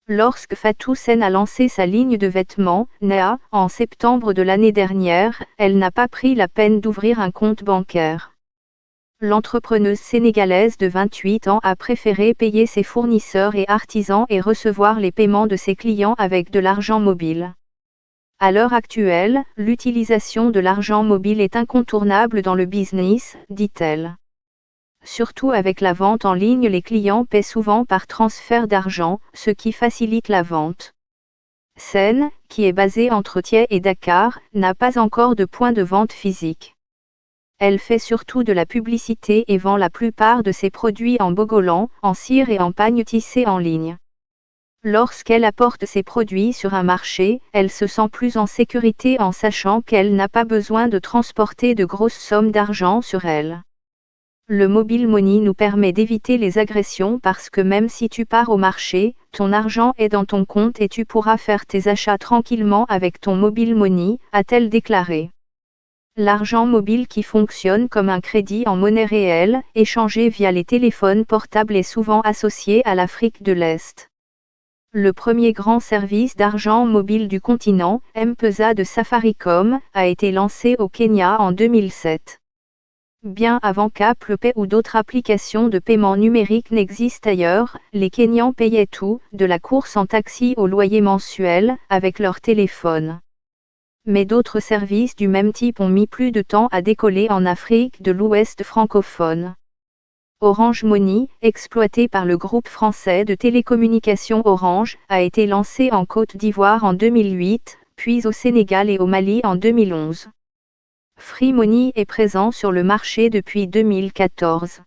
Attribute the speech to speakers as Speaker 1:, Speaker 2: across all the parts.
Speaker 1: Lorsque Fatou Sen a lancé sa ligne de vêtements, NEA, en septembre de l'année dernière, elle n'a pas pris la peine d'ouvrir un compte bancaire. L'entrepreneuse sénégalaise de 28 ans a préféré payer ses fournisseurs et artisans et recevoir les paiements de ses clients avec de l'argent mobile. À l'heure actuelle, l'utilisation de l'argent mobile est incontournable dans le business, dit-elle. Surtout avec la vente en ligne, les clients paient souvent par transfert d'argent, ce qui facilite la vente. Sen, qui est basée entre Thiès et Dakar, n'a pas encore de point de vente physique. Elle fait surtout de la publicité et vend la plupart de ses produits en bogolan, en cire et en pagne tissé en ligne. Lorsqu'elle apporte ses produits sur un marché, elle se sent plus en sécurité en sachant qu'elle n'a pas besoin de transporter de grosses sommes d'argent sur elle. Le mobile money nous permet d'éviter les agressions parce que même si tu pars au marché, ton argent est dans ton compte et tu pourras faire tes achats tranquillement avec ton mobile money, a-t-elle déclaré. L'argent mobile qui fonctionne comme un crédit en monnaie réelle, échangé via les téléphones portables est souvent associé à l'Afrique de l'Est. Le premier grand service d'argent mobile du continent, M-Pesa de Safaricom, a été lancé au Kenya en 2007. Bien avant qu'Apple Pay ou d'autres applications de paiement numérique n'existent ailleurs, les Kenyans payaient tout, de la course en taxi au loyer mensuel, avec leur téléphone. Mais d'autres services du même type ont mis plus de temps à décoller en Afrique de l'Ouest francophone. Orange Money, exploité par le groupe français de télécommunications Orange, a été lancé en Côte d'Ivoire en 2008, puis au Sénégal et au Mali en 2011. Free Money est présent sur le marché depuis 2014.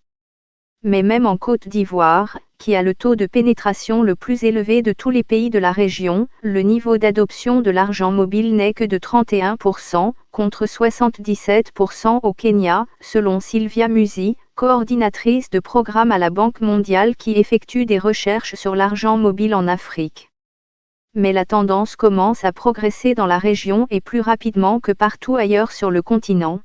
Speaker 1: Mais même en Côte d'Ivoire, qui a le taux de pénétration le plus élevé de tous les pays de la région, le niveau d'adoption de l'argent mobile n'est que de 31%, contre 77% au Kenya, selon Sylvia Musi, coordinatrice de programme à la Banque mondiale qui effectue des recherches sur l'argent mobile en Afrique. Mais la tendance commence à progresser dans la région et plus rapidement que partout ailleurs sur le continent.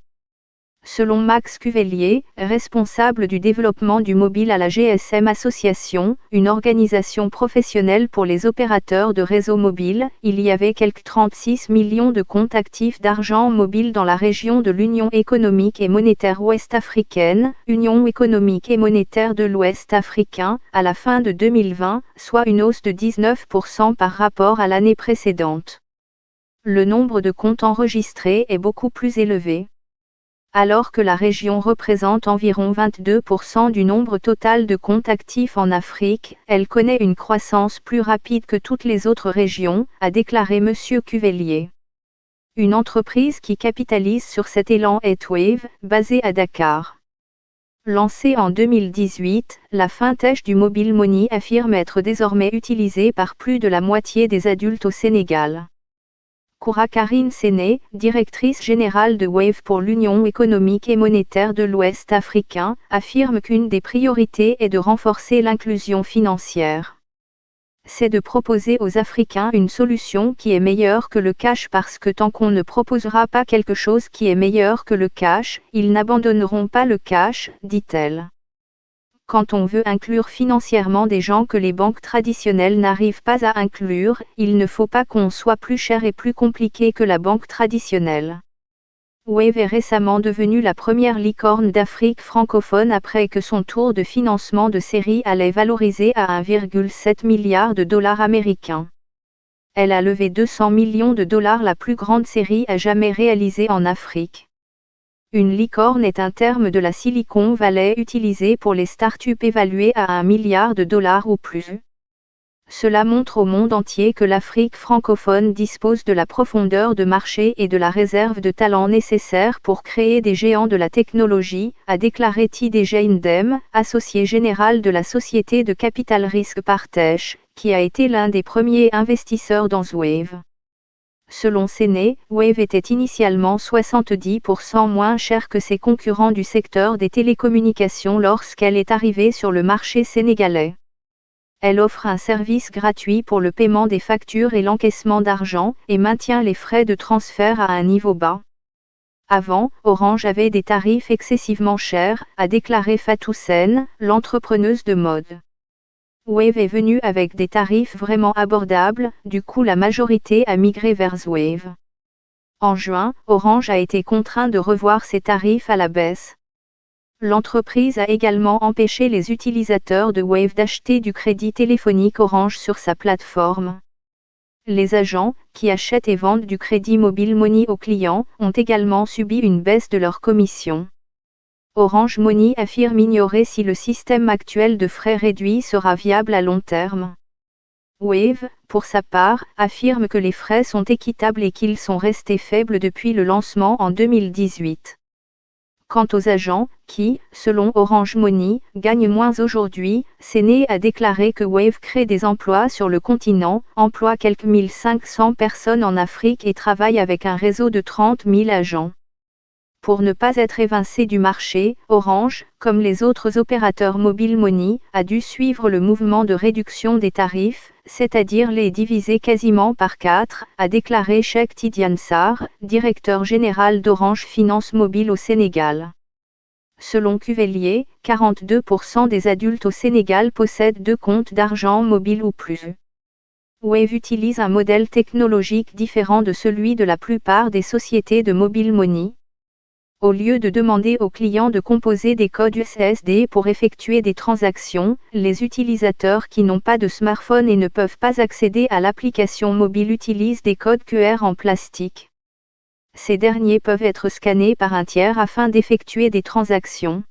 Speaker 1: Selon Max Cuvelier, responsable du développement du mobile à la GSM Association, une organisation professionnelle pour les opérateurs de réseaux mobiles, il y avait quelques 36 millions de comptes actifs d'argent mobile dans la région de l'Union économique et monétaire ouest-africaine, Union économique et monétaire de l'Ouest africain, à la fin de 2020, soit une hausse de 19% par rapport à l'année précédente. Le nombre de comptes enregistrés est beaucoup plus élevé. Alors que la région représente environ 22% du nombre total de comptes actifs en Afrique, elle connaît une croissance plus rapide que toutes les autres régions, a déclaré M. Cuvelier. Une entreprise qui capitalise sur cet élan est Wave, basée à Dakar. Lancée en 2018, la fintech du mobile money affirme être désormais utilisée par plus de la moitié des adultes au Sénégal. Koura Karine Séné, directrice générale de Wave pour l'Union économique et monétaire de l'Ouest africain, affirme qu'une des priorités est de renforcer l'inclusion financière. C'est de proposer aux Africains une solution qui est meilleure que le cash parce que tant qu'on ne proposera pas quelque chose qui est meilleur que le cash, ils n'abandonneront pas le cash, dit-elle. Quand on veut inclure financièrement des gens que les banques traditionnelles n'arrivent pas à inclure, il ne faut pas qu'on soit plus cher et plus compliqué que la banque traditionnelle. Wave est récemment devenue la première licorne d'Afrique francophone après que son tour de financement de série allait valoriser à 1,7 milliard de dollars américains. Elle a levé 200 millions de dollars, la plus grande série à jamais réalisée en Afrique. Une licorne est un terme de la Silicon Valley utilisé pour les startups évaluées à 1 milliard de dollars ou plus. Cela montre au monde entier que l'Afrique francophone dispose de la profondeur de marché et de la réserve de talent nécessaires pour créer des géants de la technologie, a déclaré TJ Ndem, associé général de la société de capital risque Partech, qui a été l'un des premiers investisseurs dans Wave. Selon Séné, Wave était initialement 70% moins cher que ses concurrents du secteur des télécommunications lorsqu'elle est arrivée sur le marché sénégalais. Elle offre un service gratuit pour le paiement des factures et l'encaissement d'argent, et maintient les frais de transfert à un niveau bas. Avant, Orange avait des tarifs excessivement chers, a déclaré Fatou Sen, l'entrepreneuse de mode. Wave est venu avec des tarifs vraiment abordables, du coup la majorité a migré vers Wave. En juin, Orange a été contraint de revoir ses tarifs à la baisse. L'entreprise a également empêché les utilisateurs de Wave d'acheter du crédit téléphonique Orange sur sa plateforme. Les agents, qui achètent et vendent du crédit mobile Money aux clients, ont également subi une baisse de leur commission. Orange Money affirme ignorer si le système actuel de frais réduits sera viable à long terme. Wave, pour sa part, affirme que les frais sont équitables et qu'ils sont restés faibles depuis le lancement en 2018. Quant aux agents, qui, selon Orange Money, gagnent moins aujourd'hui, Séné a déclaré que Wave crée des emplois sur le continent, emploie quelques 1500 personnes en Afrique et travaille avec un réseau de 30 000 agents. Pour ne pas être évincé du marché, Orange, comme les autres opérateurs mobile Money, a dû suivre le mouvement de réduction des tarifs, c'est-à-dire les diviser quasiment par 4, a déclaré Cheikh Tidiane Sarr, directeur général d'Orange Finance Mobile au Sénégal. Selon Cuvelier, 42% des adultes au Sénégal possèdent 2 comptes d'argent mobile ou plus. Wave utilise un modèle technologique différent de celui de la plupart des sociétés de mobile Money. Au lieu de demander aux clients de composer des codes USSD pour effectuer des transactions, les utilisateurs qui n'ont pas de smartphone et ne peuvent pas accéder à l'application mobile utilisent des codes QR en plastique. Ces derniers peuvent être scannés par un tiers afin d'effectuer des transactions.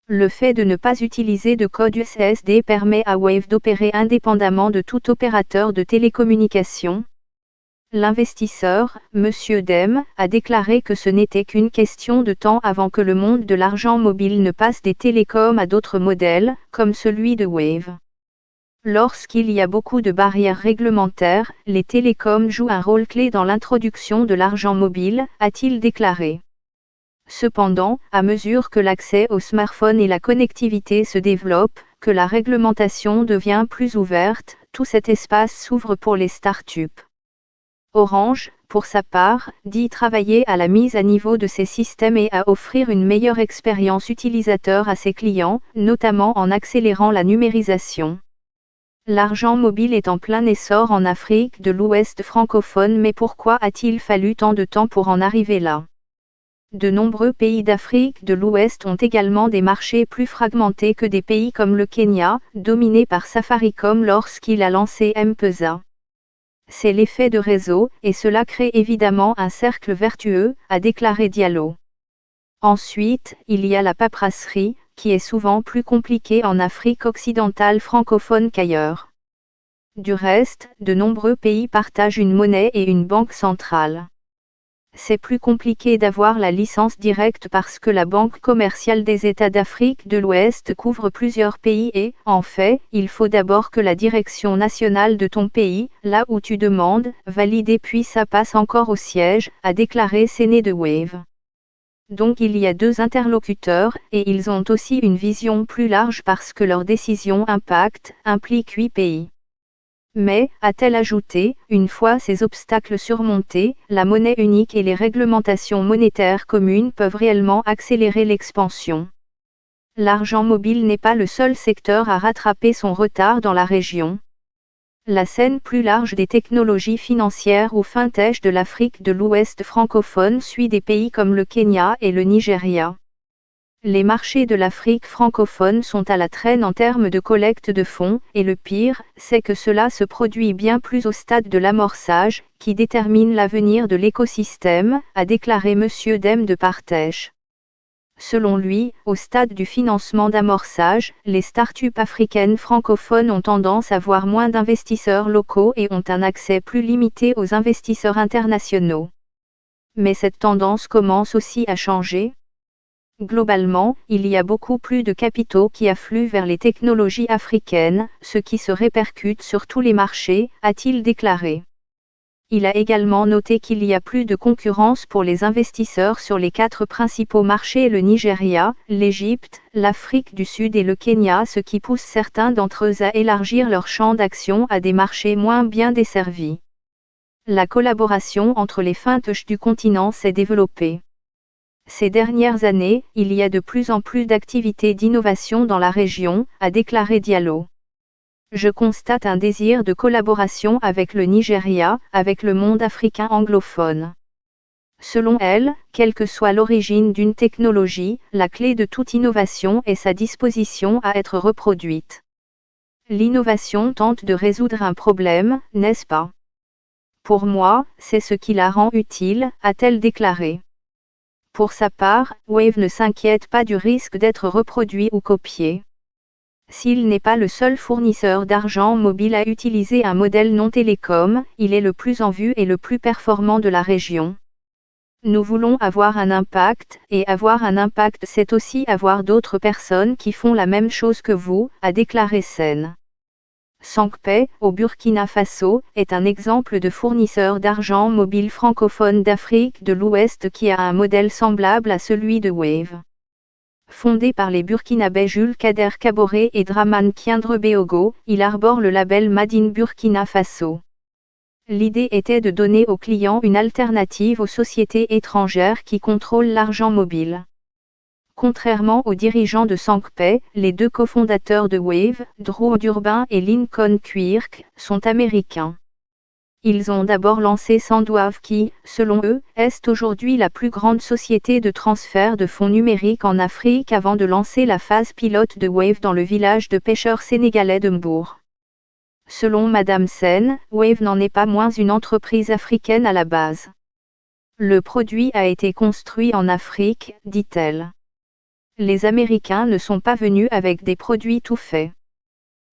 Speaker 1: Le fait de ne pas utiliser de code USSD permet à Wave d'opérer indépendamment de tout opérateur de télécommunications. L'investisseur, Monsieur Dem, a déclaré que ce n'était qu'une question de temps avant que le monde de l'argent mobile ne passe des télécoms à d'autres modèles, comme celui de Wave. Lorsqu'il y a beaucoup de barrières réglementaires, les télécoms jouent un rôle clé dans l'introduction de l'argent mobile, a-t-il déclaré. Cependant, à mesure que l'accès aux smartphones et la connectivité se développent, que la réglementation devient plus ouverte, tout cet espace s'ouvre pour les startups. Orange, pour sa part, dit travailler à la mise à niveau de ses systèmes et à offrir une meilleure expérience utilisateur à ses clients, notamment en accélérant la numérisation. L'argent mobile est en plein essor en Afrique de l'Ouest francophone, mais pourquoi a-t-il fallu tant de temps pour en arriver là ? De nombreux pays d'Afrique de l'Ouest ont également des marchés plus fragmentés que des pays comme le Kenya, dominé par Safaricom lorsqu'il a lancé M-Pesa. C'est l'effet de réseau, et cela crée évidemment un cercle vertueux, a déclaré Diallo. Ensuite, il y a la paperasserie, qui est souvent plus compliquée en Afrique occidentale francophone qu'ailleurs. Du reste, de nombreux pays partagent une monnaie et une banque centrale. C'est plus compliqué d'avoir la licence directe parce que la Banque commerciale des États d'Afrique de l'Ouest couvre plusieurs pays et, en fait, il faut d'abord que la direction nationale de ton pays, là où tu demandes, valide et puis ça passe encore au siège, a déclaré Séné de Wave. Donc il y a 2 interlocuteurs, et ils ont aussi une vision plus large parce que leur décision implique 8 pays. Mais, a-t-elle ajouté, une fois ces obstacles surmontés, la monnaie unique et les réglementations monétaires communes peuvent réellement accélérer l'expansion. L'argent mobile n'est pas le seul secteur à rattraper son retard dans la région. La scène plus large des technologies financières ou fintech de l'Afrique de l'Ouest francophone suit des pays comme le Kenya et le Nigeria. Les marchés de l'Afrique francophone sont à la traîne en termes de collecte de fonds, et le pire, c'est que cela se produit bien plus au stade de l'amorçage, qui détermine l'avenir de l'écosystème, a déclaré Monsieur Dem de Partech. Selon lui, au stade du financement d'amorçage, les startups africaines francophones ont tendance à voir moins d'investisseurs locaux et ont un accès plus limité aux investisseurs internationaux. Mais cette tendance commence aussi à changer. Globalement, il y a beaucoup plus de capitaux qui affluent vers les technologies africaines, ce qui se répercute sur tous les marchés, a-t-il déclaré. Il a également noté qu'il y a plus de concurrence pour les investisseurs sur les 4 principaux marchés: le Nigeria, l'Égypte, l'Afrique du Sud et le Kenya, ce qui pousse certains d'entre eux à élargir leur champ d'action à des marchés moins bien desservis. La collaboration entre les fintechs du continent s'est développée. Ces dernières années, il y a de plus en plus d'activités d'innovation dans la région, a déclaré Diallo. Je constate un désir de collaboration avec le Nigeria, avec le monde africain anglophone. Selon elle, quelle que soit l'origine d'une technologie, la clé de toute innovation est sa disposition à être reproduite. L'innovation tente de résoudre un problème, n'est-ce pas? Pour moi, c'est ce qui la rend utile, a-t-elle déclaré. Pour sa part, Wave ne s'inquiète pas du risque d'être reproduit ou copié. S'il n'est pas le seul fournisseur d'argent mobile à utiliser un modèle non télécom, il est le plus en vue et le plus performant de la région. Nous voulons avoir un impact, et avoir un impact c'est aussi avoir d'autres personnes qui font la même chose que vous, a déclaré Sen. Sankpay, au Burkina Faso, est un exemple de fournisseur d'argent mobile francophone d'Afrique de l'Ouest qui a un modèle semblable à celui de Wave. Fondé par les Burkinabés Jules Kader Kaboré et Dramane Kiindre Beogo, il arbore le label Made in Burkina Faso. L'idée était de donner aux clients une alternative aux sociétés étrangères qui contrôlent l'argent mobile. Contrairement aux dirigeants de Sankpay, les deux cofondateurs de Wave, Drew Durbin et Lincoln Quirk, sont américains. Ils ont d'abord lancé Sendwave qui, selon eux, est aujourd'hui la plus grande société de transfert de fonds numériques en Afrique avant de lancer la phase pilote de Wave dans le village de pêcheurs sénégalais de Mbour. Selon Madame Sen, Wave n'en est pas moins une entreprise africaine à la base. Le produit a été construit en Afrique, dit-elle. Les Américains ne sont pas venus avec des produits tout faits.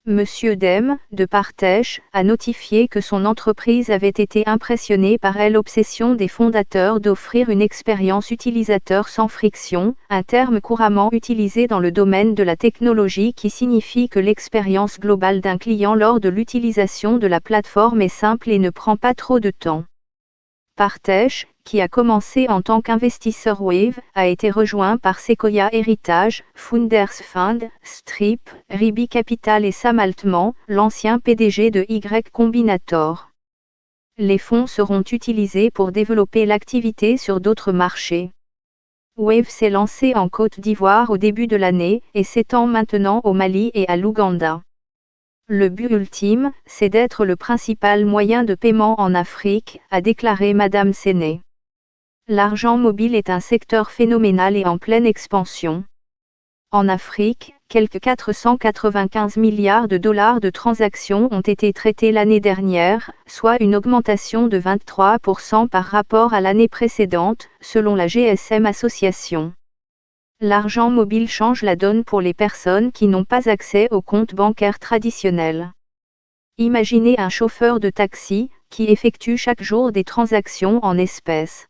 Speaker 1: Monsieur Dem, de Partech, a notifié que son entreprise avait été impressionnée par l'obsession des fondateurs d'offrir une expérience utilisateur sans friction, un terme couramment utilisé dans le domaine de la technologie qui signifie que l'expérience globale d'un client lors de l'utilisation de la plateforme est simple et ne prend pas trop de temps. Partech, qui a commencé en tant qu'investisseur Wave, a été rejoint par Sequoia Heritage, Founders Fund, Strip, Ribi Capital et Sam Altman, l'ancien PDG de Y Combinator. Les fonds seront utilisés pour développer l'activité sur d'autres marchés. Wave s'est lancé en Côte d'Ivoire au début de l'année, et s'étend maintenant au Mali et à l'Ouganda. Le but ultime, c'est d'être le principal moyen de paiement en Afrique, a déclaré Madame Séné. L'argent mobile est un secteur phénoménal et en pleine expansion. En Afrique, quelques 495 milliards de dollars de transactions ont été traités l'année dernière, soit une augmentation de 23% par rapport à l'année précédente, selon la GSM Association. L'argent mobile change la donne pour les personnes qui n'ont pas accès aux comptes bancaires traditionnels. Imaginez un chauffeur de taxi, qui effectue chaque jour des transactions en espèces.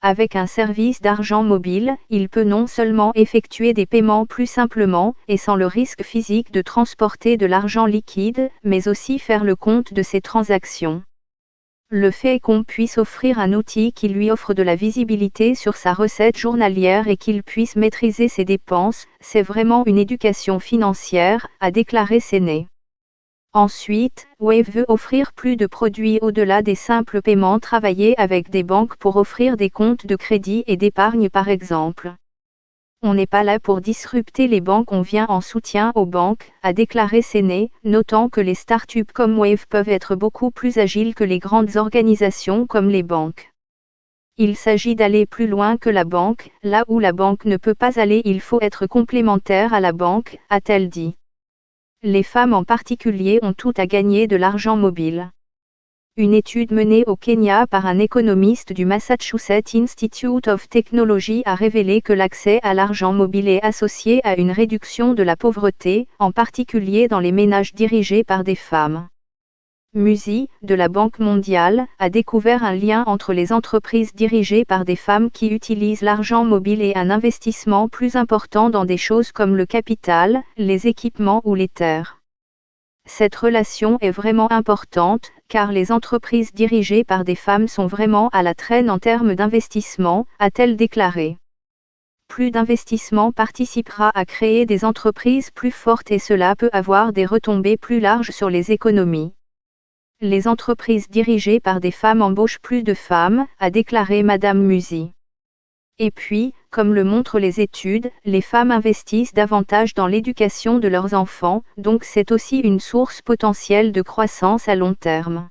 Speaker 1: Avec un service d'argent mobile, il peut non seulement effectuer des paiements plus simplement, et sans le risque physique de transporter de l'argent liquide, mais aussi faire le compte de ses transactions. Le fait qu'on puisse offrir un outil qui lui offre de la visibilité sur sa recette journalière et qu'il puisse maîtriser ses dépenses, c'est vraiment une éducation financière, a déclaré Séné. Ensuite, Wave veut offrir plus de produits au-delà des simples paiements, travailler avec des banques pour offrir des comptes de crédit et d'épargne par exemple. On n'est pas là pour disrupter les banques, on vient en soutien aux banques, a déclaré Séné, notant que les startups comme Wave peuvent être beaucoup plus agiles que les grandes organisations comme les banques. Il s'agit d'aller plus loin que la banque, là où la banque ne peut pas aller, il faut être complémentaire à la banque, a-t-elle dit. Les femmes en particulier ont tout à gagner de l'argent mobile. Une étude menée au Kenya par un économiste du Massachusetts Institute of Technology a révélé que l'accès à l'argent mobile est associé à une réduction de la pauvreté, en particulier dans les ménages dirigés par des femmes. Musi, de la Banque mondiale, a découvert un lien entre les entreprises dirigées par des femmes qui utilisent l'argent mobile et un investissement plus important dans des choses comme le capital, les équipements ou les terres. Cette relation est vraiment importante, car les entreprises dirigées par des femmes sont vraiment à la traîne en termes d'investissement, a-t-elle déclaré. Plus d'investissement participera à créer des entreprises plus fortes et cela peut avoir des retombées plus larges sur les économies. Les entreprises dirigées par des femmes embauchent plus de femmes, a déclaré Madame Musi. Et puis, comme le montrent les études, les femmes investissent davantage dans l'éducation de leurs enfants, donc c'est aussi une source potentielle de croissance à long terme.